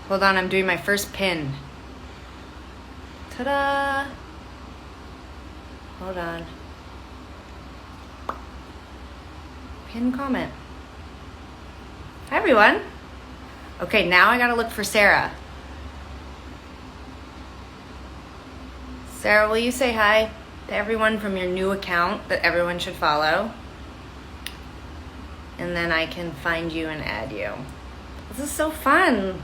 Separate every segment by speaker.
Speaker 1: Hold on, I'm doing my first pin. Ta-da! Hold on. Pin comment. Hi, everyone. Okay, now I gotta look for Sarah. Sarah, will you say hi to everyone from your new account that everyone should follow? And then I can find you and add you. This is so fun.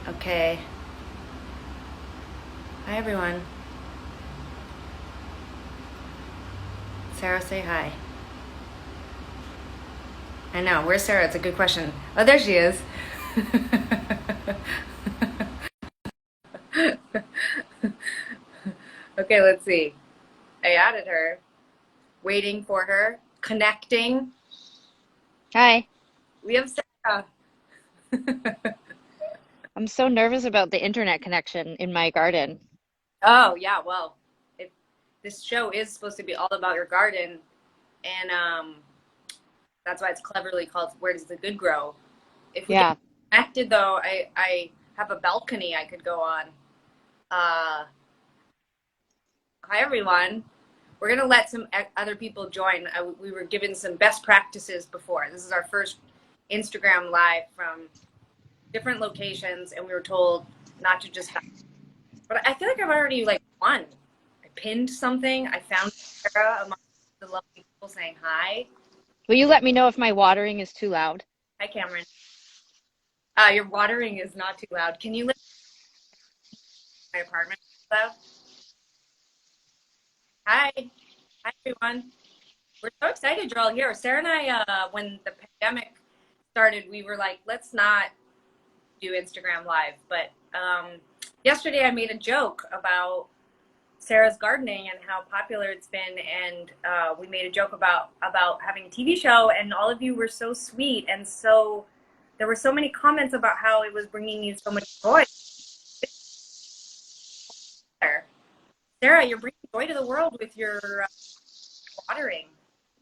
Speaker 1: Okay. Hi, everyone. Sarah, say hi. I know. Where's Sarah? It's a good question. Oh, there she is. Okay, let's see. I added her. Waiting for her. Connecting.
Speaker 2: Hi.
Speaker 1: We have Sarah.
Speaker 2: I'm so nervous about the internet connection in my garden.
Speaker 1: Oh, yeah. Well, it, this show is supposed to be all about your garden. And that's why it's cleverly called Where Does the Good Grow? If we get
Speaker 2: Yeah.
Speaker 1: connected, though, I have a balcony I could go on. Uh, Hi, everyone. We're going to let some other people join. We were given some best practices before. This is our first Instagram live from different locations, and we were told not to just. But I feel like I've already like won. I pinned something. I found Sarah among the lovely people saying hi.
Speaker 2: Will you let me know if my watering is too loud?
Speaker 1: Hi, Cameron. Your watering is not too loud. Can you live in my apartment? Hello? Hi. Hi, everyone. We're so excited you're all here. Sarah and I, when the pandemic started, we were like, let's not do Instagram Live. But yesterday I made a joke about Sarah's gardening and how popular it's been, and we made a joke about having a TV show, and all of you were so sweet, and so there were so many comments about how it was bringing you so much joy. Sarah, you're bringing joy to the world with your watering.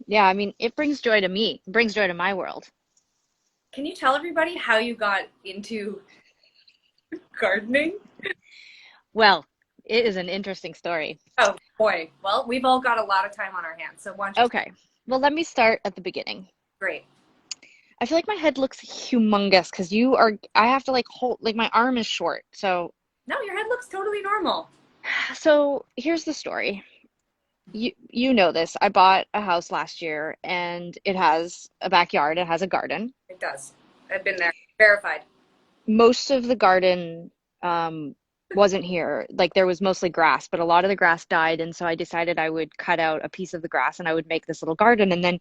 Speaker 2: Yeah, I mean, it brings joy to me. It brings joy to my world.
Speaker 1: Can you tell everybody how you got into gardening?
Speaker 2: Well, it is an interesting story.
Speaker 1: Oh boy. Well, we've all got a lot of time on our hands, so why don't you?
Speaker 2: Okay. Well, let me start at the beginning.
Speaker 1: Great.
Speaker 2: I feel like my head looks humongous because I have to like hold, like my arm is short.
Speaker 1: No, your head looks totally normal.
Speaker 2: So here's the story. You know this. I bought a house last year and it has a backyard, it has a garden.
Speaker 1: It does. I've been there. Verified.
Speaker 2: Most of the garden um, wasn't here. Like there was mostly grass, but a lot of the grass died, and so I decided I would cut out a piece of the grass and I would make this little garden. And then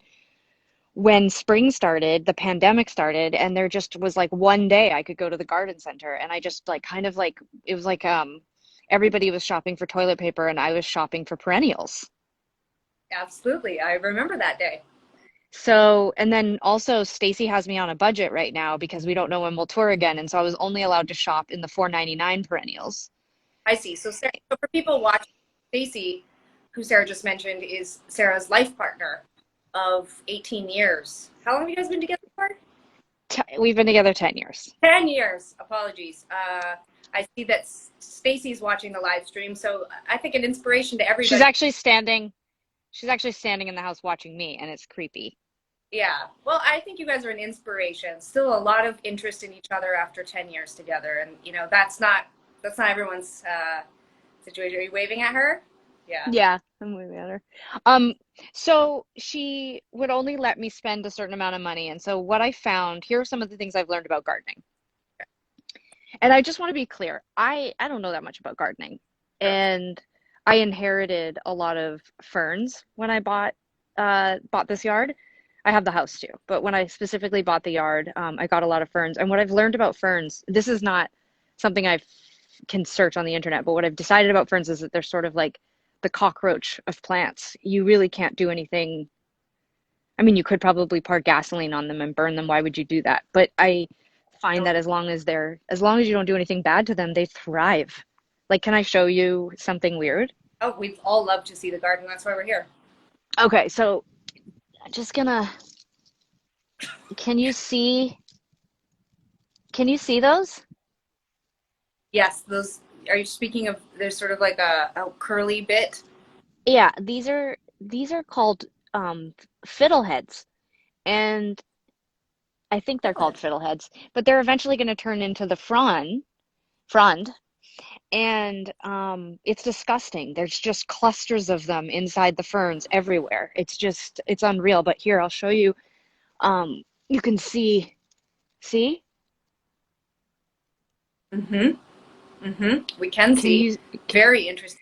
Speaker 2: when spring started, the pandemic started, and there just was like one day I could go to the garden center, and I just like kind of like it was like everybody was shopping for toilet paper and I was shopping for perennials.
Speaker 1: Absolutely. I remember that day.
Speaker 2: So, and then also Stacy has me on a budget right now because we don't know when we'll tour again, and so I was only allowed to shop in the 4.99 perennials.
Speaker 1: I see. So, Sarah, so for people watching, Stacy, who Sarah just mentioned, is Sarah's life partner of 18 years. How long have you guys been together for?
Speaker 2: We've been together 10 years.
Speaker 1: 10 years. Apologies. I see that Stacy's watching the live stream, so I think an inspiration to
Speaker 2: She's
Speaker 1: everybody.
Speaker 2: actually standing, she's actually standing in the house watching me, and it's creepy.
Speaker 1: Yeah. Well, I think you guys are an inspiration. Still a lot of interest in each other after 10 years together, and that's not everyone's situation. Are you waving at her? Yeah.
Speaker 2: Yeah, I'm way better. Um, so she would only let me spend a certain amount of money. And so what I found, here are some of the things I've learned about gardening. And I just want to be clear. I don't know that much about gardening.
Speaker 1: Sure.
Speaker 2: And I inherited a lot of ferns when I bought this yard. I have the house too, but when I specifically bought the yard, I got a lot of ferns. And what I've learned about ferns, this is not something I can search on the internet, but what I've decided about ferns is that they're sort of like the cockroach of plants. You really can't do anything. I mean, you could probably pour gasoline on them and burn them. Why would you do that? But I find that as long as you don't do anything bad to them, they thrive. Like, can I show you something weird?
Speaker 1: Oh, we'd all love to see the garden. That's why we're here.
Speaker 2: Okay, so I'm just gonna, can you see? Can you see those?
Speaker 1: Yes, those. Are you speaking of? There's sort of like a curly bit.
Speaker 2: Yeah, these are called fiddleheads, and I think they're called fiddleheads, but they're eventually going to turn into the frond, and it's disgusting. There's just clusters of them inside the ferns everywhere. It's unreal. But here, I'll show you. You can see?
Speaker 1: Mm-hmm. Mm-hmm. We can
Speaker 2: Can
Speaker 1: see.
Speaker 2: you?
Speaker 1: Very interesting.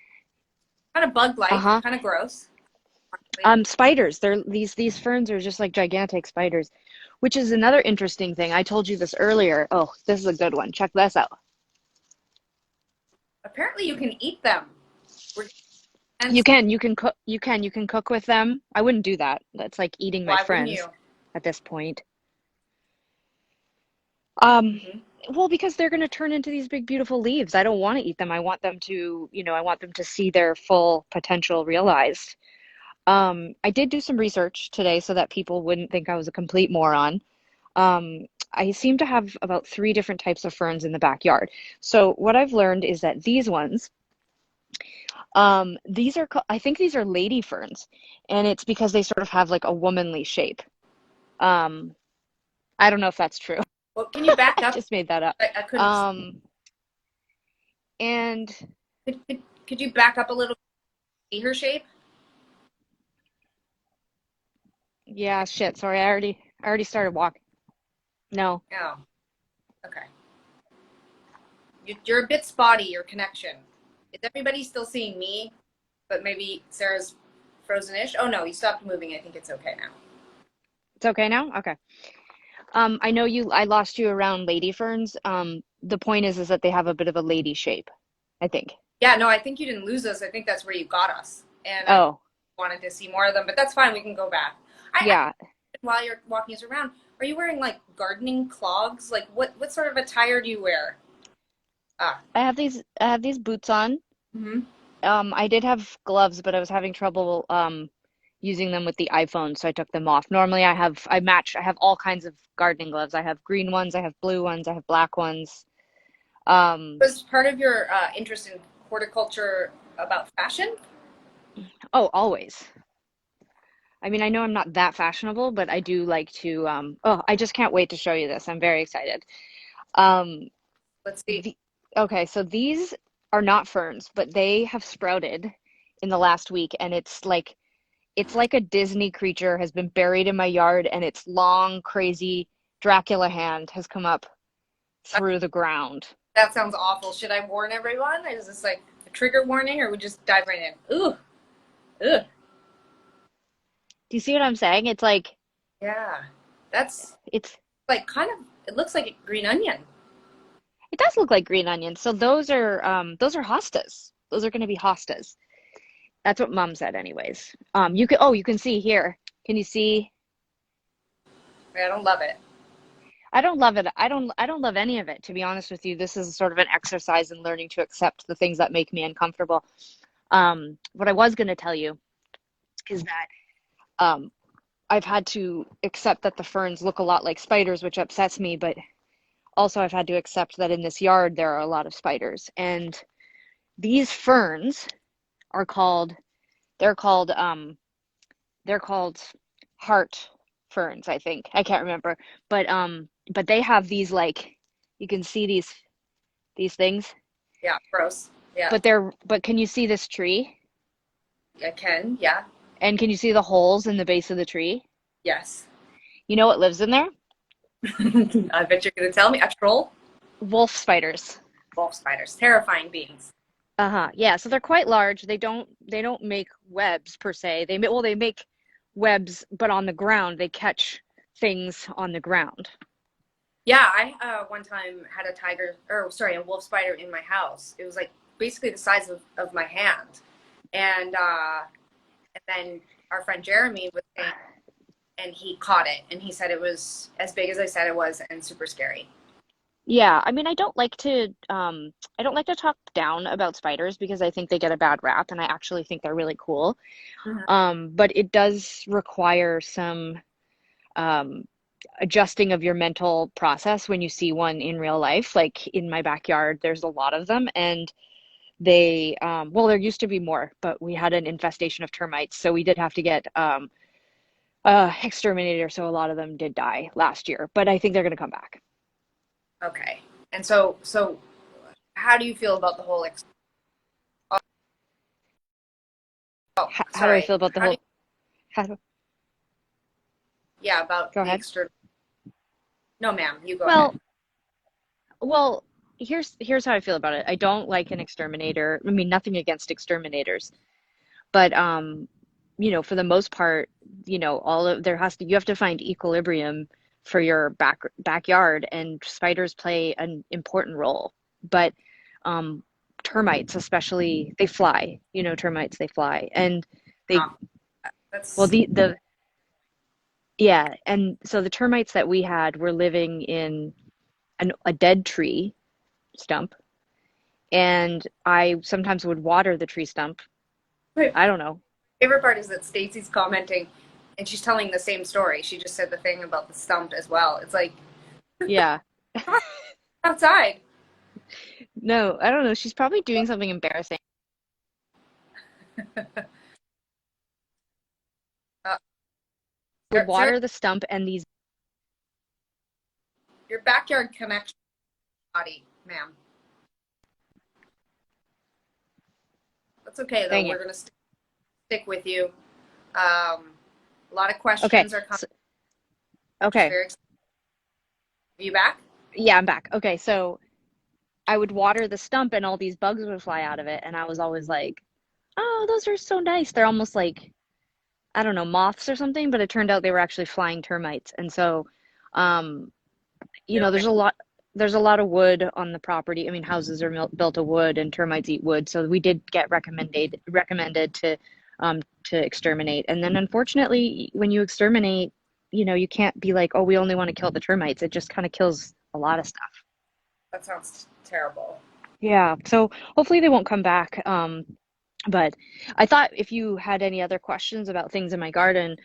Speaker 1: Kind of bug-like,
Speaker 2: Uh-huh.
Speaker 1: kind of gross. Honestly.
Speaker 2: Spiders. These ferns are just like gigantic spiders, which is another interesting thing. I told you this earlier. Oh, this is a good one. Check this out.
Speaker 1: Apparently, you can eat them. We're, and
Speaker 2: You can cook with them. I wouldn't do that. That's like eating my
Speaker 1: why wouldn't you?
Speaker 2: friends at this point. Um,
Speaker 1: Mm-hmm.
Speaker 2: well, because they're going to turn into these big, beautiful leaves. I don't want to eat them. I want them to see their full potential realized. I did do some research today so that people wouldn't think I was a complete moron. I seem to have about three different types of ferns in the backyard. So what I've learned is that these ones, I think these are lady ferns, and it's because they sort of have like a womanly shape. Um, I don't know if that's true.
Speaker 1: Well, can you back
Speaker 2: I
Speaker 1: up?
Speaker 2: just made that up.
Speaker 1: I couldn't.
Speaker 2: Um, and
Speaker 1: Could you back up a little? See her shape?
Speaker 2: yeah, shit. Sorry, I already started walking. No,
Speaker 1: Oh, okay. You're a bit spotty. Your connection. Is everybody still seeing me? But maybe Sarah's frozen-ish. Oh no, you stopped moving. I think it's okay now.
Speaker 2: it's okay now. Okay. I know I lost you around lady ferns. The point is that they have a bit of a lady shape, I think.
Speaker 1: Yeah, no, I think you didn't lose us. I think that's where you got us, and I
Speaker 2: Oh,
Speaker 1: wanted to see more of them. But that's fine. We can go back. I
Speaker 2: yeah.
Speaker 1: while you're walking us around, are you wearing like gardening clogs? Like what sort of attire do you wear? Ah.
Speaker 2: I have these boots on.
Speaker 1: Mm-hmm.
Speaker 2: I did have gloves, but I was having trouble using them with the iPhone, so I took them off. Normally I have all kinds of gardening gloves. I have green ones, I have blue ones, I have black ones. Um,
Speaker 1: Was part of your interest in horticulture about fashion?
Speaker 2: oh, always. I mean, I know I'm not that fashionable, but I do like to oh, I just can't wait to show you this. I'm very excited. Um,
Speaker 1: Let's see.
Speaker 2: the, okay, so these are not ferns, but they have sprouted in the last week, and it's like a Disney creature has been buried in my yard, and its long, crazy Dracula hand has come up through the ground.
Speaker 1: That sounds awful. Should I warn everyone? Is this like a trigger warning, or we just dive right in? Ooh, ugh.
Speaker 2: Do you see what I'm saying? It's like
Speaker 1: Yeah, that's
Speaker 2: it's
Speaker 1: like kind of. It looks like a green onion.
Speaker 2: it does look like green onions. So those are hostas. Those are going to be hostas. That's what Mom said, anyways. You can see here. Can you see?
Speaker 1: I don't love it.
Speaker 2: I don't love it. I don't love any of it, to be honest with you. This is sort of an exercise in learning to accept the things that make me uncomfortable. What I was going to tell you is that um, I've had to accept that the ferns look a lot like spiders, which upsets me, but also I've had to accept that in this yard there are a lot of spiders. And these ferns are called they're called they're called heart ferns, I think. I can't remember. But they have these, like, you can see these things.
Speaker 1: Yeah, gross. Yeah,
Speaker 2: But can you see this tree?
Speaker 1: I can. Yeah,
Speaker 2: And can you see the holes in the base of the tree?
Speaker 1: yes.
Speaker 2: You know what lives in there?
Speaker 1: I bet you're gonna tell me a troll.
Speaker 2: Wolf spiders.
Speaker 1: Wolf spiders, terrifying beings.
Speaker 2: Uh-huh. Yeah, so they're quite large. They don't make webs per se. They make webs, but on the ground. They catch things on the ground.
Speaker 1: Yeah, I one time had a tiger, or sorry, a wolf spider in my house. It was like basically the size of my hand, and then our friend Jeremy was saying, and he caught it, and he said it was as big as I said it was, and super scary.
Speaker 2: Yeah, I mean, I don't like to talk down about spiders because I think they get a bad rap, and I actually think they're really cool.
Speaker 1: Mhm.
Speaker 2: But it does require some um adjusting of your mental process when you see one in real life. Like in my backyard, there's a lot of them, and they, well, there used to be more, but we had an infestation of termites, so we did have to get exterminator. So a lot of them did die last year, but I think they're going to come back.
Speaker 1: Okay. And so how do you feel about the whole oh,
Speaker 2: How do I
Speaker 1: sorry.
Speaker 2: feel about the
Speaker 1: How do
Speaker 2: whole?
Speaker 1: you,
Speaker 2: How,
Speaker 1: yeah, about
Speaker 2: go
Speaker 1: the
Speaker 2: ahead.
Speaker 1: extra No, ma'am, you go ahead.
Speaker 2: Well, well, here's how I feel about it. I don't like an exterminator. I mean, nothing against exterminators, but for the most part, all of there has to you have to find equilibrium for your backyard, and spiders play an important role. But um, termites, especially, they fly. Termites, they fly, and they
Speaker 1: Oh,
Speaker 2: well,
Speaker 1: that's
Speaker 2: the yeah, and so the termites that we had were living in a dead tree stump, and I sometimes would water the tree stump.
Speaker 1: my
Speaker 2: I don't know.
Speaker 1: favorite part is that Stacy's commenting and she's telling the same story. She just said the thing about the stump as well. It's like,
Speaker 2: Yeah.
Speaker 1: come on, outside.
Speaker 2: No, I don't know. She's probably doing something embarrassing.
Speaker 1: Uh,
Speaker 2: Would
Speaker 1: Sarah,
Speaker 2: water the stump and these.
Speaker 1: your backyard connection body, ma'am. That's okay though.
Speaker 2: Dang
Speaker 1: We're
Speaker 2: it.
Speaker 1: gonna stick with you. Um, a lot of
Speaker 2: Okay.
Speaker 1: questions are coming.
Speaker 2: So,
Speaker 1: Just
Speaker 2: okay.
Speaker 1: very excited. Are you back?
Speaker 2: Yeah, I'm back. Okay, so I would water the stump and all these bugs would fly out of it, and I was always like, "Oh, those are so nice." They're almost like, I don't know, moths or something, but it turned out they were actually flying termites. And so, um,
Speaker 1: No, ma'am.
Speaker 2: there's a lot of wood on the property. I mean, houses are built of wood, and termites eat wood. So we did get recommended to exterminate. And then unfortunately, when you exterminate, you can't be like, oh, we only want to kill the termites. It just kind of kills a lot of stuff.
Speaker 1: That sounds terrible.
Speaker 2: Yeah. So hopefully they won't come back. But I thought if you had any other questions about things in my garden,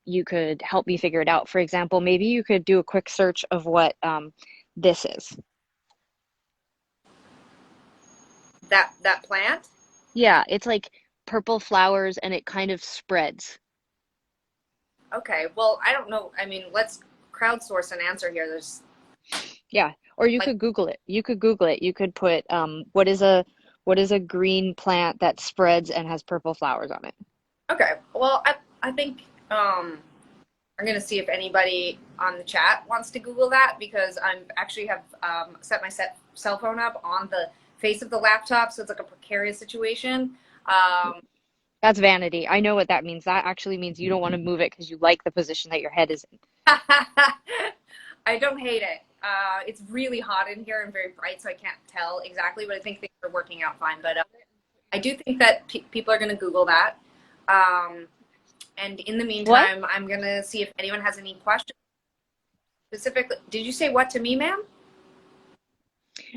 Speaker 2: you could help me figure it out. For example, maybe you could do a quick search of what this is.
Speaker 1: That plant?
Speaker 2: Yeah, it's like purple flowers and it kind of spreads.
Speaker 1: Okay. Well, I don't know. I mean, let's crowdsource an answer here. There's
Speaker 2: Yeah, or you
Speaker 1: like
Speaker 2: could Google it. You could Google it. You could put what is a green plant that spreads and has purple flowers on it.
Speaker 1: okay. Well, I think I'm gonna see if anybody on the chat wants to Google that because I'm actually have set my cell phone up on the face of the laptop, so it's like a precarious situation. Um,
Speaker 2: That's vanity. I know what that means. That actually means you don't want to move it because you like the position that your head is in.
Speaker 1: I don't hate it. It's really hot in here and very bright, so I can't tell exactly, but I think things are working out fine. But I do think that people are going to Google that. Um, and in the
Speaker 2: What?
Speaker 1: meantime, I'm going to see if anyone has any questions specifically. Did you say what to me, ma'am?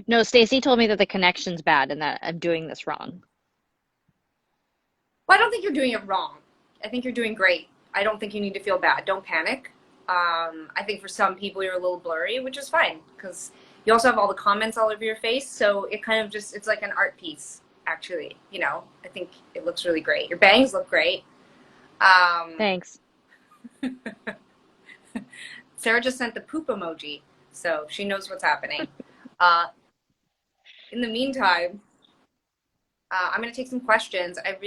Speaker 2: No, Stacy told me that the connection's bad and that I'm doing this wrong.
Speaker 1: Well, I don't think you're doing it wrong. I think you're doing great. I don't think you need to feel bad. Don't panic. I think for some people you're a little blurry, which is fine because you also have all the comments all over your face. So it kind of just, it's like an art piece, actually. I think it looks really great. Your bangs look great. Um,
Speaker 2: Thanks.
Speaker 1: Sarah just sent the poop emoji, so she knows what's happening. Uh, in the meantime, I'm going to take some questions. I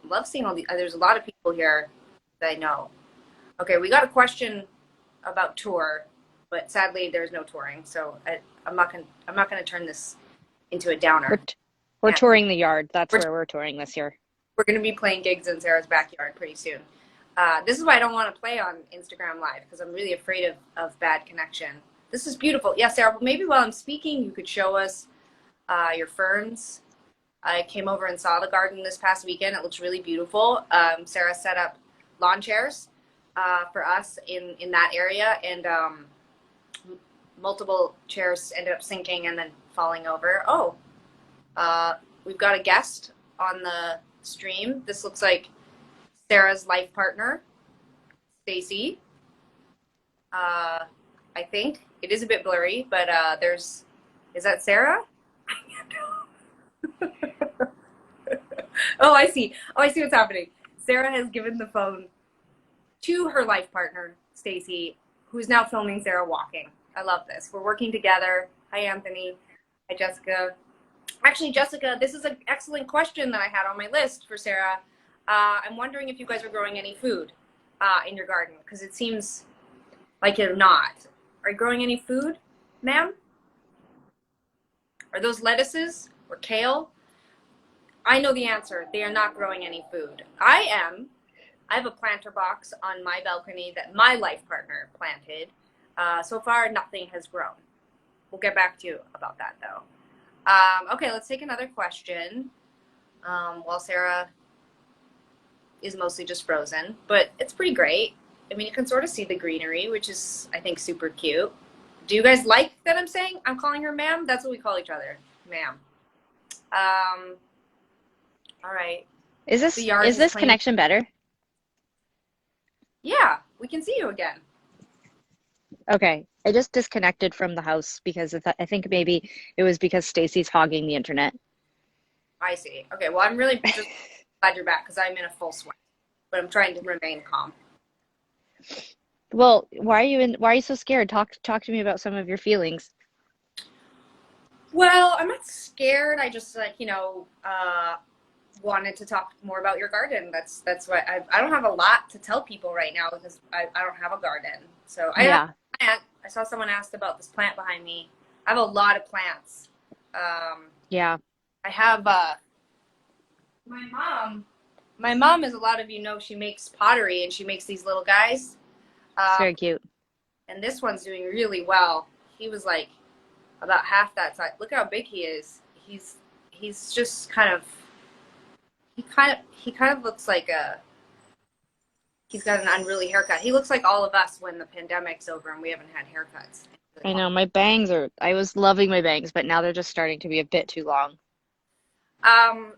Speaker 1: love seeing all the, there's a lot of people here that I know. Okay, we got a question about tour, but sadly there's no touring, so I'm not gonna turn this into a
Speaker 2: We're
Speaker 1: downer.
Speaker 2: t- we're
Speaker 1: And
Speaker 2: touring the yard. That's
Speaker 1: we're
Speaker 2: where we're touring this year.
Speaker 1: we're gonna be playing gigs in Sarah's backyard pretty soon. This is why I don't want to play on Instagram Live because I'm really afraid of bad connection. This is beautiful. Yeah, Sarah. Well, maybe while I'm speaking, you could show us your ferns. I came over and saw the garden this past weekend. It looks really beautiful. Sarah set up lawn chairs for us in that area, and multiple chairs ended up sinking and then falling over. Oh, we've got a guest on the stream. This looks like Sarah's life partner, Stacy. Uh, I think it is a bit blurry, but is that Sarah? Oh, I see. Oh, I see what's happening. Sarah has given the phone to her life partner, Stacy, who's now filming Sarah walking. I love this. We're working together. Hi, Anthony. Hi, Jessica. Actually, Jessica, this is an excellent question that I had on my list for Sarah. I'm wondering if you guys are growing any food in your garden, because it seems like you're not. Are you growing any food, ma'am? Are those lettuces or kale? I know the answer. They are not growing any food. I am. I have a planter box on my balcony that my life partner planted. So far, nothing has grown. We'll get back to you about that, though. Okay, let's take another question. While Sarah is mostly just frozen, but it's pretty great. I mean, you can sort of see the greenery, which is, I think, super cute. Do you guys like that I'm calling her ma'am? That's what we call each other, ma'am. Um, all right.
Speaker 2: Is
Speaker 1: The
Speaker 2: this
Speaker 1: yard
Speaker 2: is
Speaker 1: has
Speaker 2: this
Speaker 1: claimed.
Speaker 2: connection better?
Speaker 1: Yeah, we can see you again.
Speaker 2: Okay. I just disconnected from the house because I think maybe it was because Stacy's hogging the internet.
Speaker 1: I see. Okay, well, I'm really just glad you're back because I'm in a full sweat, but I'm trying to remain calm.
Speaker 2: Well, why are you so scared? Talk to me about some of your feelings.
Speaker 1: Well, I'm not scared. I just wanted to talk more about your garden. That's what I don't have a lot to tell people right now because I don't have a garden. So I have
Speaker 2: Yeah.
Speaker 1: a plant. I saw someone asked about this plant behind me. I have a lot of plants. Um,
Speaker 2: Yeah.
Speaker 1: I have my mom. My mom, as a lot of you know, she makes pottery and she makes these little guys.
Speaker 2: It's
Speaker 1: Um,
Speaker 2: very cute.
Speaker 1: and this one's doing really well. He was like about half that size. Look how big he is. He's just he kind of looks like a he's got an unruly haircut. He looks like all of us when the pandemic's over and we haven't had haircuts.
Speaker 2: I know I was loving my bangs, but now they're just starting to be a bit too long.
Speaker 1: Um,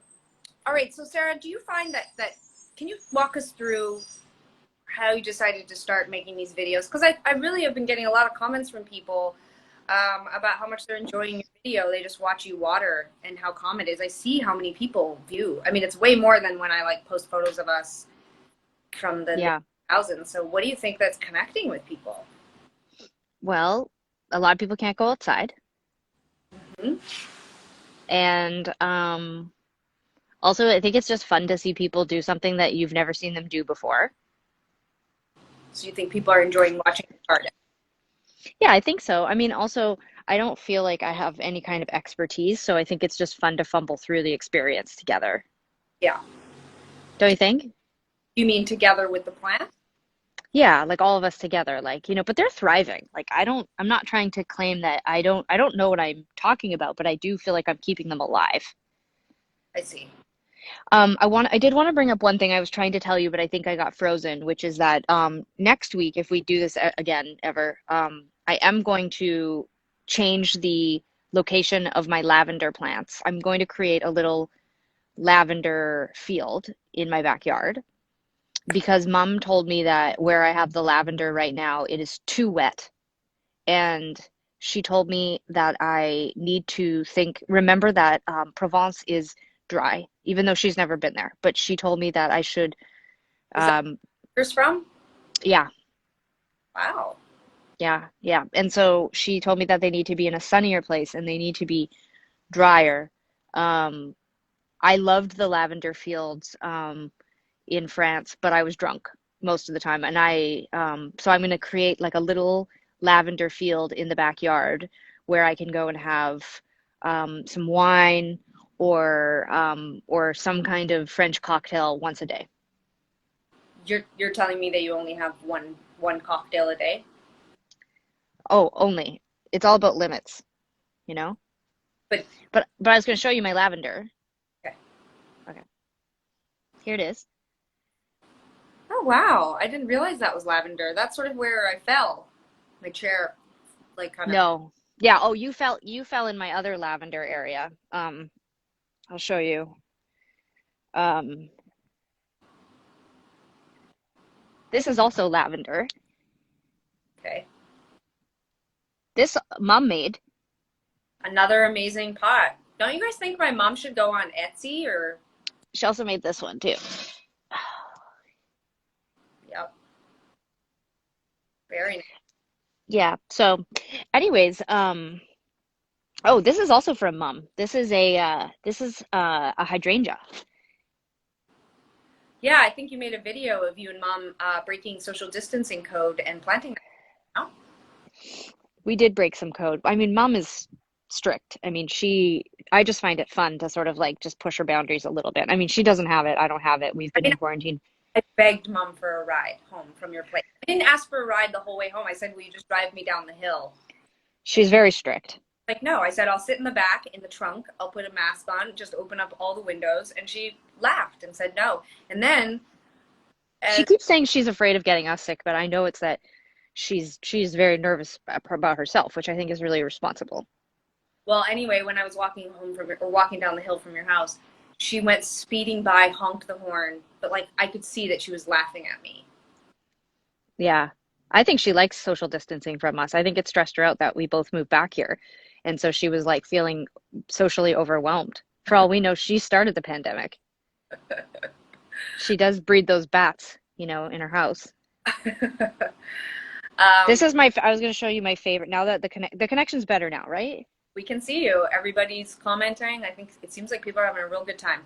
Speaker 1: all right. So Sarah, do you find that can you walk us through how you decided to start making these videos? Because I really have been getting a lot of comments from people about how much they're enjoying your video. They just watch you water and how calm it is. I see how many people view. I mean, it's way more than when I like post photos of us from the
Speaker 2: Yeah.
Speaker 1: 2000s. So what do you think that's connecting with people?
Speaker 2: Well, a lot of people can't go outside.
Speaker 1: Hmm.
Speaker 2: And also I think it's just fun to see people do something that you've never seen them do before.
Speaker 1: So you think people are enjoying watching the garden?
Speaker 2: Yeah, I think so. I mean, also, I don't feel like I have any kind of expertise, so I think it's just fun to fumble through the experience together.
Speaker 1: Yeah.
Speaker 2: Don't you think?
Speaker 1: You mean together with the plant?
Speaker 2: Yeah, like all of us together, like, but they're thriving. Like I'm not trying to claim that I don't know what I'm talking about, but I do feel like I'm keeping them alive.
Speaker 1: I see.
Speaker 2: I did want to bring up one thing I was trying to tell you, but I think I got frozen, which is that next week, if we do this again ever, I am going to change the location of my lavender plants. I'm going to create a little lavender field in my backyard because mom told me that where I have the lavender right now, it is too wet. And she told me that I need to remember that Provence is dry, even though she's never been there. But she told me that I should,
Speaker 1: Is that
Speaker 2: um,
Speaker 1: where yours from?
Speaker 2: yeah,
Speaker 1: Wow.
Speaker 2: yeah. And so she told me that they need to be in a sunnier place and they need to be drier. Um, I loved the lavender fields in France, but I was drunk most of the time. And so I'm going to create like a little lavender field in the backyard where I can go and have some wine or some kind of French cocktail once a day.
Speaker 1: You're telling me that you only have one cocktail a day?
Speaker 2: Oh, only. It's all about limits, you know?
Speaker 1: But
Speaker 2: But I was going to show you my lavender.
Speaker 1: okay.
Speaker 2: Okay, here it is.
Speaker 1: Oh wow. I didn't realize that was lavender. That's sort of where I fell. My chair like kind of
Speaker 2: No. Yeah, oh, you fell in my other lavender area. I'll show you. Um, this is also lavender.
Speaker 1: Okay.
Speaker 2: This mom made.
Speaker 1: Another amazing pot. Don't you guys think my mom should go on Etsy or?
Speaker 2: She also made this one too.
Speaker 1: Yep. Very nice.
Speaker 2: Yeah. So, anyways, oh, this is also from mom. This is a hydrangea.
Speaker 1: Yeah, I think you made a video of you and mom breaking social distancing code and planting. Oh,
Speaker 2: We did break some code. I mean, mom is strict. I mean, I just find it fun to sort of like just push her boundaries a little bit. I mean, she doesn't have it. I don't have it. We've
Speaker 1: I
Speaker 2: been
Speaker 1: mean,
Speaker 2: in quarantine.
Speaker 1: I begged mom for a ride home from your place. I didn't ask for a ride the whole way home. I said, "Will you just drive me down the hill?" And
Speaker 2: She's very strict.
Speaker 1: like, no. I said, "I'll sit in the back in the trunk. I'll put a mask on, just open up all the windows." And she laughed and said no. And then,
Speaker 2: She
Speaker 1: as
Speaker 2: keeps saying she's afraid of getting us sick, but I know it's that she's very nervous about herself, which I think is really irresponsible.
Speaker 1: well, anyway, when I was walking home from or walking down the hill from your house, she went speeding by, honked the horn, but like I could see that she was laughing at me.
Speaker 2: Yeah. I think she likes social distancing from us. I think it stressed her out that we both moved back here. And so she was like feeling socially overwhelmed. For all we know, she started the pandemic. She does breed those bats, in her house.
Speaker 1: um,
Speaker 2: This is I was going to show you my favorite now that the connection's better now, right?
Speaker 1: we can see you. Everybody's commenting. I think it seems like people are having a real good time.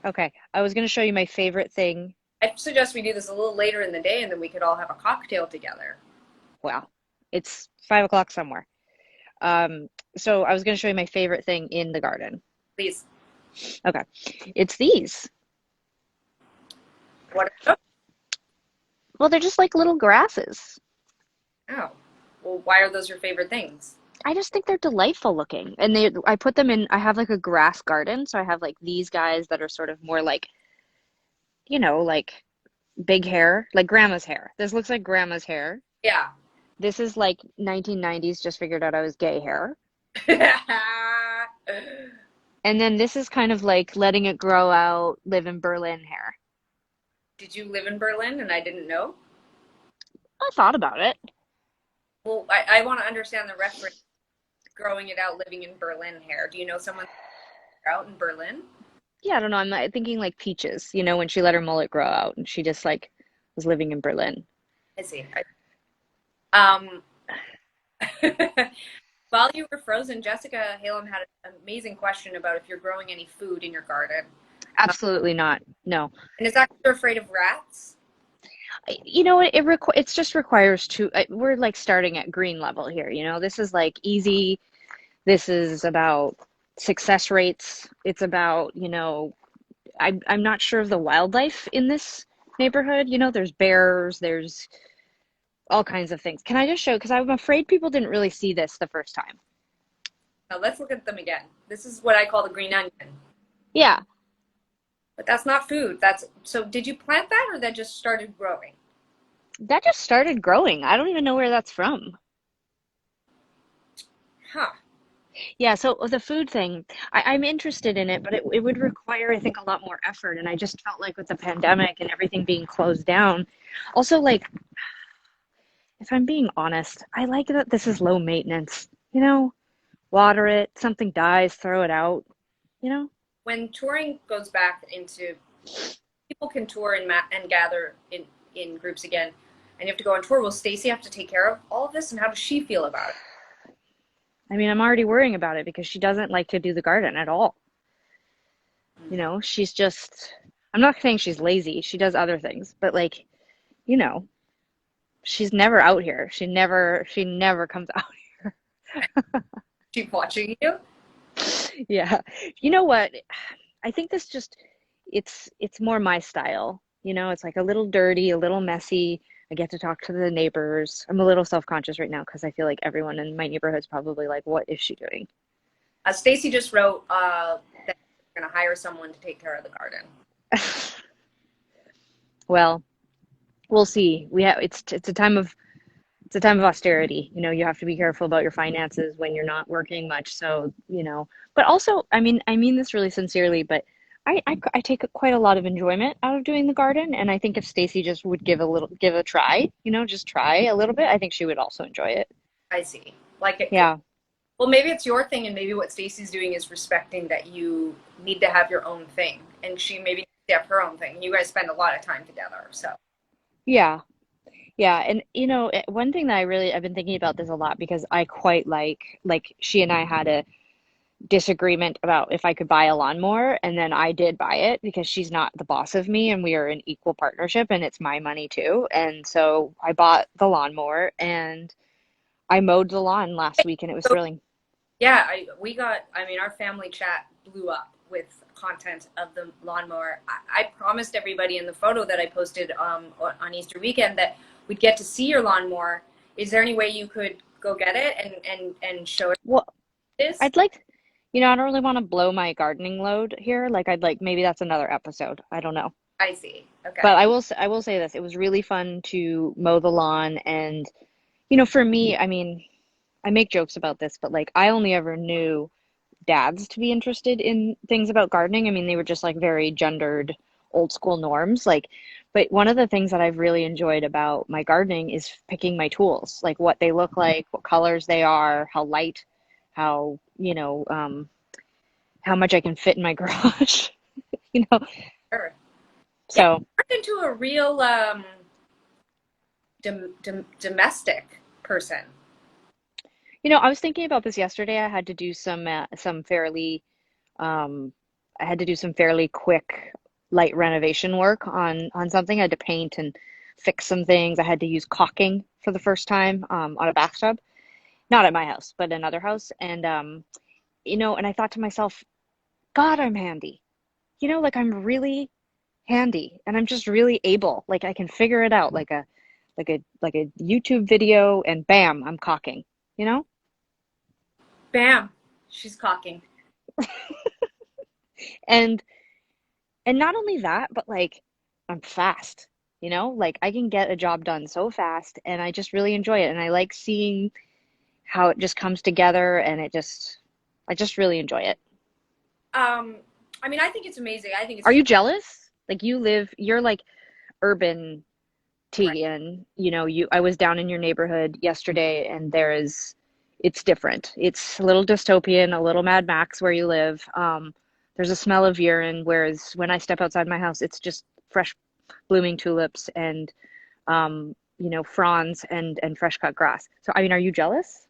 Speaker 2: Okay. I was going to show you my favorite thing.
Speaker 1: I suggest we do this a little later in the day, and then we could all have a cocktail together.
Speaker 2: Wow. It's 5 o'clock somewhere. So I was going to show you my favorite thing in the garden.
Speaker 1: Please.
Speaker 2: Okay. It's these.
Speaker 1: What? Oh,
Speaker 2: Well, they're just like little grasses.
Speaker 1: oh. Well, why are those your favorite things?
Speaker 2: I just think they're delightful looking. And I put them in, I have like a grass garden. So I have like these guys that are sort of more like, like big hair, like grandma's hair. This looks like grandma's hair.
Speaker 1: Yeah.
Speaker 2: This is like 1990s, just figured out I was gay hair. And then this is kind of like letting it grow out, live in Berlin hair.
Speaker 1: Did you live in Berlin and I didn't know?
Speaker 2: I thought about it.
Speaker 1: Well, I want to understand the reference. Growing it out, living in Berlin hair. Do you know someone out in Berlin?
Speaker 2: Yeah, I don't know. I'm not thinking like Peaches, when she let her mullet grow out and she just like was living in Berlin.
Speaker 1: I see. Um, while you were frozen, Jessica Halem had an amazing question about if you're growing any food in your garden.
Speaker 2: Absolutely not. No.
Speaker 1: And is that 'cause you're afraid of rats?
Speaker 2: It's just requires we're like starting at green level here, This is like easy. This is about success rates. It's about, I'm not sure of the wildlife in this neighborhood. There's bears, there's all kinds of things. Can I just show? Because I'm afraid people didn't really see this the first time.
Speaker 1: Now let's look at them again. This is what I call the green onion.
Speaker 2: Yeah,
Speaker 1: But that's not food. That's so did you plant that or that just started growing?
Speaker 2: that just started growing. I don't even know where that's from.
Speaker 1: Huh.
Speaker 2: Yeah, so the food thing, I'm interested in it, but it would require, I think, a lot more effort. And I just felt like with the pandemic and everything being closed down, also, like, if I'm being honest, I like that this is low maintenance. Water it, something dies, throw it out, you know?
Speaker 1: When touring goes back into people can tour and gather in groups again and you have to go on tour, will Stacy have to take care of all of this and how does she feel about it?
Speaker 2: I mean, I'm already worrying about it because she doesn't like to do the garden at all. She's just, I'm not saying she's lazy. She does other things, but like, you know, she's never out here. She never comes out here.
Speaker 1: She's watching you?
Speaker 2: Yeah. You know what? I think this just it's more my style. It's like a little dirty, a little messy. I get to talk to the neighbors. I'm a little self-conscious right now because I feel like everyone in my neighborhood's probably like, what is she doing?
Speaker 1: Stacy just wrote that we're going to hire someone to take care of the garden.
Speaker 2: Well, we'll see. It's a time of austerity. You have to be careful about your finances when you're not working much. So, but also, I mean this really sincerely, but I take quite a lot of enjoyment out of doing the garden, and I think if Stacy just would give a try, just try a little bit, I think she would also enjoy it.
Speaker 1: I see. Like it could.
Speaker 2: Yeah.
Speaker 1: Well, maybe it's your thing, and maybe what Stacy's doing is respecting that you need to have your own thing, and she maybe needs to have her own thing. You guys spend a lot of time together, so
Speaker 2: Yeah. Yeah, and one thing that I've been thinking about this a lot because I quite like she and I had a disagreement about if I could buy a lawnmower, and then I did buy it because she's not the boss of me and we are in equal partnership and it's my money too. And so I bought the lawnmower and I mowed the lawn last week and it was thrilling.
Speaker 1: yeah, I mean, our family chat blew up with content of the lawnmower. I promised everybody in the photo that I posted on Easter weekend that we'd get to see your lawnmower. Is there any way you could go get it and show it
Speaker 2: Well,
Speaker 1: this?
Speaker 2: I'd like, I don't really want to blow my gardening load here. Like I'd like maybe that's another episode. I don't know.
Speaker 1: I see. Okay.
Speaker 2: But I will say this. It was really fun to mow the lawn and for me, I mean, I make jokes about this, but like I only ever knew dads to be interested in things about gardening. I mean, they were just like very gendered old school norms. Like, but one of the things that I've really enjoyed about my gardening is picking my tools, like what they look like, what colors they are, how light, how, how much I can fit in my garage, you know.
Speaker 1: Sure. Yeah,
Speaker 2: So,
Speaker 1: turned into a real domestic person.
Speaker 2: I was thinking about this yesterday. I had to do some fairly Um, I had to do some fairly quick, light renovation work on something. I had to paint and fix some things. I had to use caulking for the first time on a bathtub, not at my house, but another house. And and I thought to myself, God, I'm handy. Like I'm really handy, and I'm just really able. Like I can figure it out, like a YouTube video, and bam, I'm caulking. You know?
Speaker 1: Bam, she's caulking.
Speaker 2: And And not only that, but like I'm fast, like I can get a job done so fast and I just really enjoy it. And I like seeing how it just comes together and I just really enjoy it.
Speaker 1: Um, I mean, I think it's amazing. I think
Speaker 2: Are
Speaker 1: it's
Speaker 2: you jealous? Like you're like urban
Speaker 1: right.
Speaker 2: T and I was down in your neighborhood yesterday and it's different. It's a little dystopian, a little Mad Max where you live. There's a smell of urine, whereas when I step outside my house, it's just fresh blooming tulips and fronds and fresh cut grass. So I mean, are you jealous?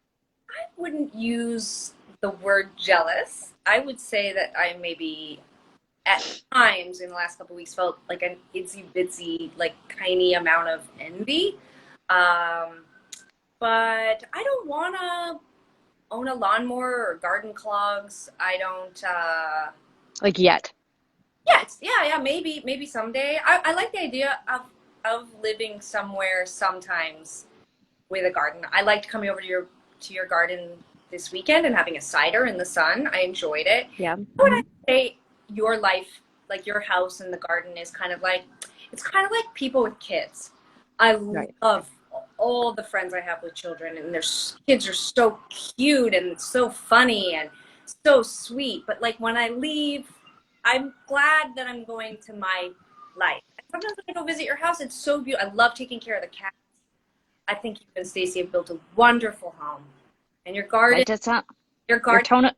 Speaker 1: I wouldn't use the word jealous. I would say that I maybe at times in the last couple of weeks felt like an itsy bitsy, like tiny amount of envy. Um, but I don't want to own a lawnmower or garden clogs. I don't.
Speaker 2: Like yet?
Speaker 1: Yeah, yeah. Maybe someday. I like the idea of living somewhere sometimes with a garden. I liked coming over to your garden this weekend and having a cider in the sun. I enjoyed it.
Speaker 2: Yeah.
Speaker 1: How would I say your life, like your house and the garden, is kind of like it's kind of like people with kids. I
Speaker 2: Right.
Speaker 1: love all the friends I have with children, and their kids are so cute and so funny and so sweet. But like when I leave, I'm glad that I'm going to my life. And sometimes when I go visit your house, it's so beautiful. I love taking care of the cat. I think you and Stacy have built a wonderful home. And
Speaker 2: That does not
Speaker 1: your
Speaker 2: your
Speaker 1: garden,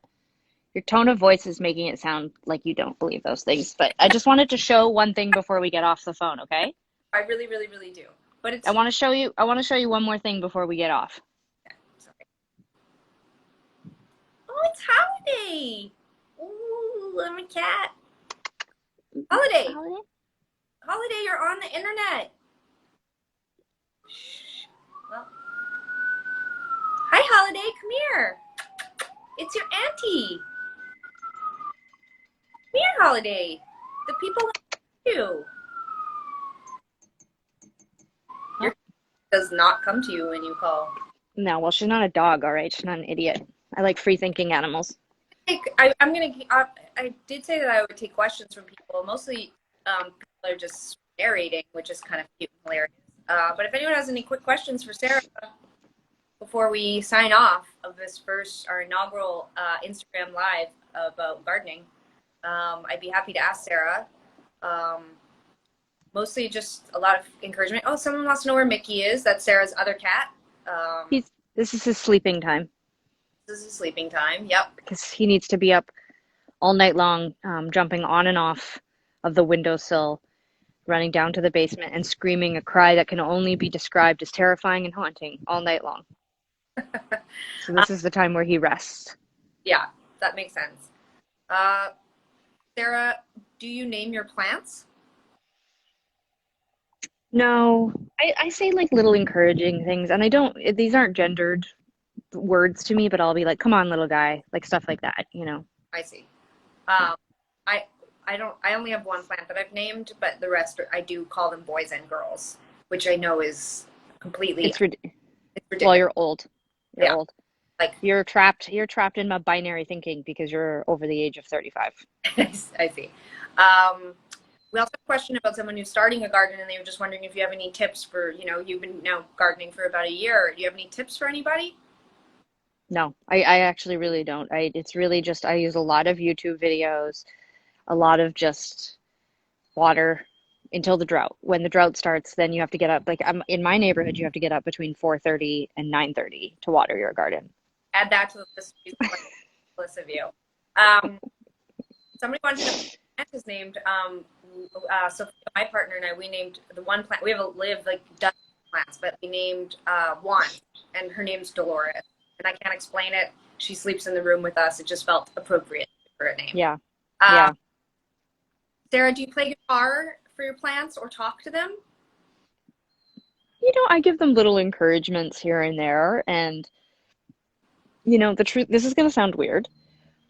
Speaker 2: your tone of voice is making it sound like you don't believe those things. But I just wanted to show one thing before we get off the phone, okay?
Speaker 1: I really, really, really do. But
Speaker 2: I
Speaker 1: it's
Speaker 2: want to show you one more thing before we get off.
Speaker 1: sorry. Oh, it's Holiday. Ooh, I'm a cat. Holiday,
Speaker 2: Holiday?
Speaker 1: Holiday, you're on the internet. Shh. Well, hi, Holiday. Come here. It's your auntie. Come here, Holiday. The people like you.
Speaker 2: Oh,
Speaker 1: Your does not come to you when you call.
Speaker 2: no, well, she's not a dog, all right? She's not an idiot. I like free thinking animals.
Speaker 1: I'm gonna. I did say that I would take questions from people. Mostly, people are just narrating, which is kind of cute and hilarious. But if anyone has any quick questions for Sarah before we sign off of this our inaugural Instagram live about gardening, I'd be happy to ask Sarah. Um, Mostly just a lot of encouragement. Oh, someone wants to know where Mickey is. That's Sarah's other cat. Um,
Speaker 2: This is his sleeping time
Speaker 1: this is sleeping time. Yep.
Speaker 2: because he needs to be up all night long, jumping on and off of the windowsill, running down to the basement, and screaming a cry that can only be described as terrifying and haunting all night long. So
Speaker 1: Uh,
Speaker 2: this is the time where he rests.
Speaker 1: yeah, that makes sense. Uh, Sarah, do you name your plants?
Speaker 2: No, I say like little encouraging things, and I don't, these aren't gendered words to me, but I'll be like, come on, little guy, like stuff like that, you know?
Speaker 1: I see.
Speaker 2: Yeah.
Speaker 1: Um, I I don't. I only have one plant that I've named, but the rest I do call them boys and girls, which I know is completely
Speaker 2: It's rid
Speaker 1: it's
Speaker 2: well,
Speaker 1: ridiculous.
Speaker 2: you're old. You're
Speaker 1: Yeah,
Speaker 2: old.
Speaker 1: like
Speaker 2: You're trapped in my binary thinking because you're over the age of 35.
Speaker 1: I see. Um, we also have a question about someone who's starting a garden, and they were just wondering if you have any tips for, you've been now gardening for about a year. Do you have any tips for anybody?
Speaker 2: No, I actually really don't. It's really just I use a lot of YouTube videos, a lot of just water until the drought. When the drought starts, then you have to get up. Like in my neighborhood, you have to get up between 4:30 and 9:30 to water your garden.
Speaker 1: Add that to the list. List of you. Um, Somebody wanted to know what the plant is named. So my partner and I, we named the one plant. We have like dozens of plants, but we named one, and her name's Dolores. And I can't explain it. She sleeps in the room with us. It just felt appropriate for a name.
Speaker 2: Yeah,
Speaker 1: Uh,
Speaker 2: yeah.
Speaker 1: Sarah, do you play guitar for your plants or talk to them
Speaker 2: I give them little encouragements here and there, and the truth. This is gonna sound weird,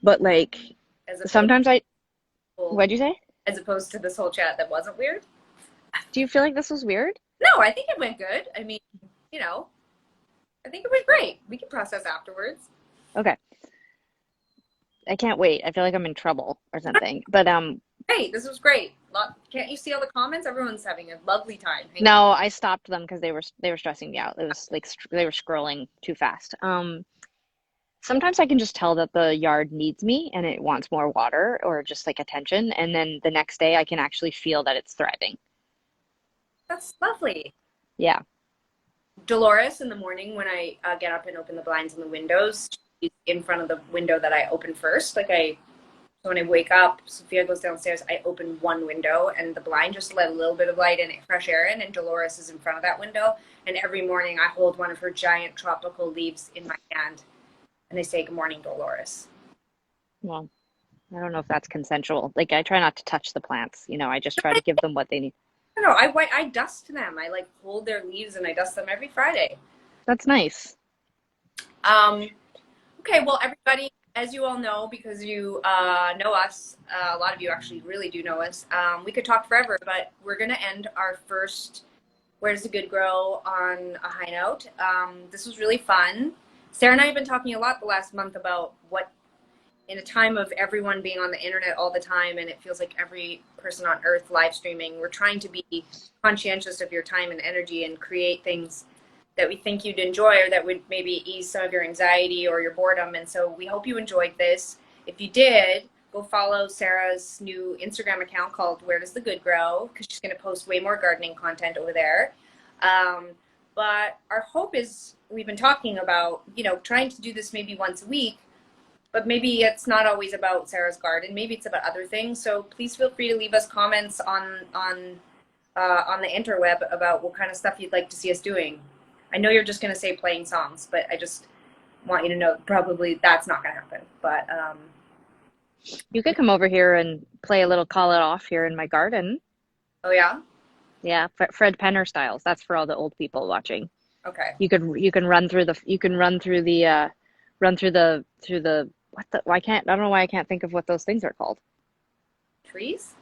Speaker 2: but like
Speaker 1: as opposed
Speaker 2: sometimes I.
Speaker 1: to,
Speaker 2: What'd you say?
Speaker 1: as opposed to this whole chat that wasn't weird?
Speaker 2: Do you feel like this was weird?
Speaker 1: No, I think it went good. I mean, you know, I think it went great. We can process afterwards.
Speaker 2: Okay. I can't wait. I feel like I'm in trouble or something. But
Speaker 1: Hey, this was great. Can't you see all the comments? Everyone's having a lovely time. Thank you.
Speaker 2: no, I stopped them because they were stressing me out. It was like they were scrolling too fast. Sometimes I can just tell that the yard needs me and it wants more water or just like attention, and then the next day I can actually feel that it's thriving.
Speaker 1: That's lovely.
Speaker 2: Yeah.
Speaker 1: Dolores, in the morning when I get up and open the blinds and the windows, she's in front of the window that I open first. So when I wake up, Sophia goes downstairs, I open one window and the blind just let a little bit of light and fresh air in, and Dolores is in front of that window. And every morning I hold one of her giant tropical leaves in my hand and I say, "Good morning, Dolores."
Speaker 2: Well, I don't know if that's consensual. Like I try not to touch the plants. I just try to give them what they need.
Speaker 1: I don't know. I dust them. I like hold their leaves and I dust them every Friday.
Speaker 2: That's nice.
Speaker 1: Um, okay, well, everybody, as you all know, because you know us, a lot of you actually really do know us. We could talk forever, but we're gonna end our first "Where Does the Good Grow" on a high note. This was really fun. Sarah and I have been talking a lot the last month about what, in a time of everyone being on the internet all the time, and it feels like every person on earth live streaming, we're trying to be conscientious of your time and energy and create things that we think you'd enjoy or that would maybe ease some of your anxiety or your boredom. And so we hope you enjoyed this. If you did, go follow Sarah's new Instagram account called "Where Does the Good Grow?" because she's going to post way more gardening content over there. But our hope is, we've been talking about, trying to do this maybe once a week, but maybe it's not always about Sarah's garden. Maybe it's about other things. So please feel free to leave us comments on the interweb about what kind of stuff you'd like to see us doing. I know you're just going to say playing songs, but I just want you to know probably that's not going to happen. But
Speaker 2: You could come over here and play a little Call It Off here in my garden.
Speaker 1: oh yeah,
Speaker 2: Yeah, Fred Penner styles. That's for all the old people watching.
Speaker 1: okay.
Speaker 2: You can run through the what the why can't I don't know why I can't think of what those things are called.
Speaker 1: Trees?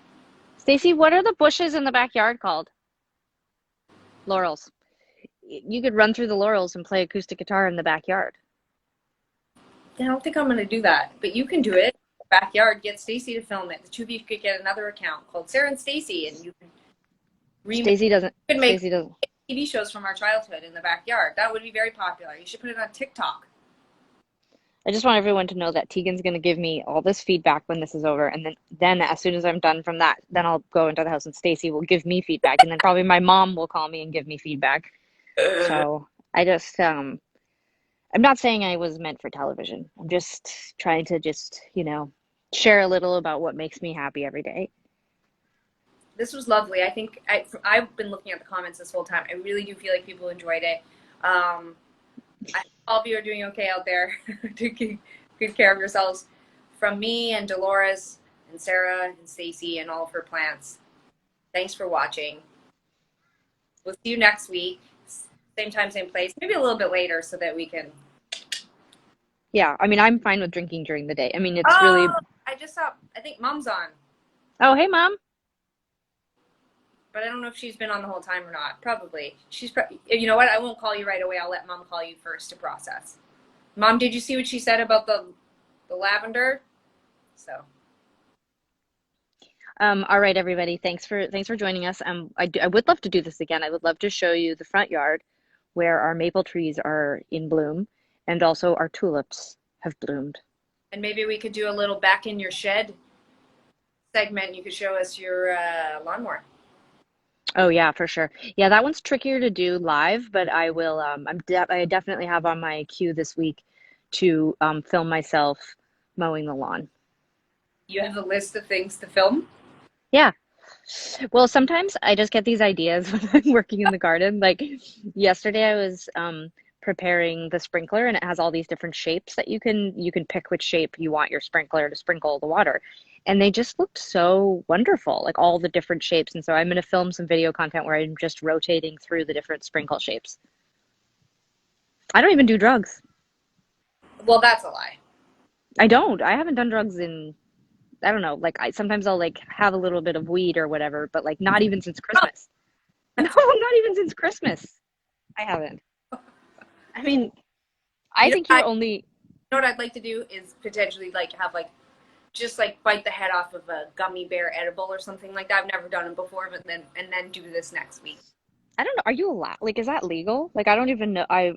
Speaker 2: Stacy, what are the bushes in the backyard called? Laurels. You could run through the laurels and play acoustic guitar in the backyard.
Speaker 1: I don't think I'm going to do that, but you can do it. Backyard, get Stacy to film it. The two of you could get another account called Sarah and Stacy, and you can
Speaker 2: Stacy doesn't.
Speaker 1: you could make
Speaker 2: Stacy doesn't.
Speaker 1: TV shows from our childhood in the backyard. That would be very popular. You should put it on TikTok.
Speaker 2: I just want everyone to know that Tegan's going to give me all this feedback when this is over, and then as soon as I'm done from that, then I'll go into the house and Stacy will give me feedback, and then probably my mom will call me and give me feedback. So I just I'm not saying I was meant for television. I'm just trying to just, share a little about what makes me happy every day.
Speaker 1: This was lovely. I think I've been looking at the comments this whole time. I really do feel like people enjoyed it. All of you are doing okay out there. Taking good care of yourselves. From me and Dolores and Sarah and Stacy and all of her plants. Thanks for watching. We'll see you next week. Same time, same place. Maybe a little bit later so that we can.
Speaker 2: Yeah, I mean, I'm fine with drinking during the day. I mean, it's
Speaker 1: Oh,
Speaker 2: really.
Speaker 1: I just saw. I think Mom's on,
Speaker 2: Oh, hey, Mom.
Speaker 1: but I don't know if she's been on the whole time or not. Probably. You know what? I won't call you right away. I'll let Mom call you first to process. Mom, did you see what she said about the lavender? So.
Speaker 2: All right, everybody. Thanks for joining us. I would love to do this again. I would love to show you the front yard where our maple trees are in bloom and also our tulips have bloomed.
Speaker 1: And maybe we could do a little back in your shed segment. You could show us your lawnmower.
Speaker 2: Oh yeah, for sure. Yeah, that one's trickier to do live, but I will I definitely have on my queue this week to film myself mowing the lawn.
Speaker 1: You have a list of things to film?
Speaker 2: Yeah. Well, sometimes I just get these ideas when I'm working in the garden. Like yesterday I was preparing the sprinkler and it has all these different shapes that you can pick which shape you want your sprinkler to sprinkle the water. And they just looked so wonderful, like all the different shapes. And so I'm going to film some video content where I'm just rotating through the different sprinkle shapes. I don't even do drugs.
Speaker 1: Well, that's a lie.
Speaker 2: I don't. I haven't done drugs in, I don't know, like sometimes I'll like have a little bit of weed or whatever, but like not even since
Speaker 1: Oh,
Speaker 2: Christmas. No, not even since Christmas. I haven't. I mean, I
Speaker 1: you know,
Speaker 2: think you're only,
Speaker 1: what I'd like to do is potentially like have like just like bite the head off of a gummy bear edible or something like that. I've never done it before, but then do this next week.
Speaker 2: I don't know, are you allowed, like, is that legal? Like, I don't even know. I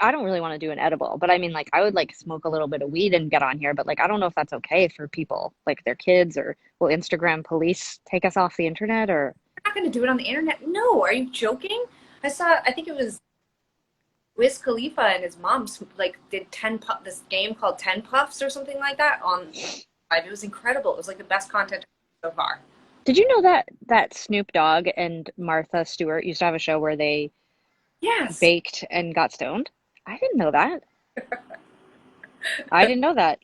Speaker 2: don't really want to do an edible, but I mean, like, I would like smoke a little bit of weed and get on here, but like, I don't know if that's okay for people, like their kids, or will Instagram police take us off the internet or,
Speaker 1: I'm not going to do it on the internet. No, are you joking? I think it was Wiz Khalifa and his mom like did this game called 10 Puffs or something like that on. It was incredible. It was like the best content so far.
Speaker 2: did you know that Snoop Dogg and Martha Stewart used to have a show where they
Speaker 1: Yes.
Speaker 2: baked and got stoned? I didn't know that. I didn't know that.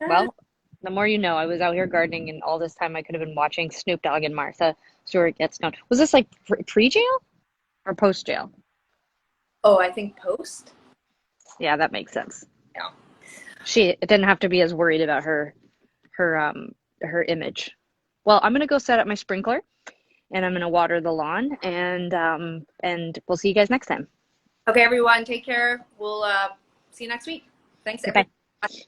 Speaker 2: Well, the more you know. I was out here gardening, and all this time I could have been watching Snoop Dogg and Martha Stewart get stoned. Was this like pre-jail or post-jail?
Speaker 1: Oh, I think post.
Speaker 2: Yeah, that makes sense.
Speaker 1: Yeah.
Speaker 2: She didn't have to be as worried about her image. Well, I'm gonna go set up my sprinkler, and I'm gonna water the lawn, and we'll see you guys next time.
Speaker 1: Okay, everyone, take care. We'll see you next week. Thanks,
Speaker 2: Goodbye.
Speaker 1: everyone.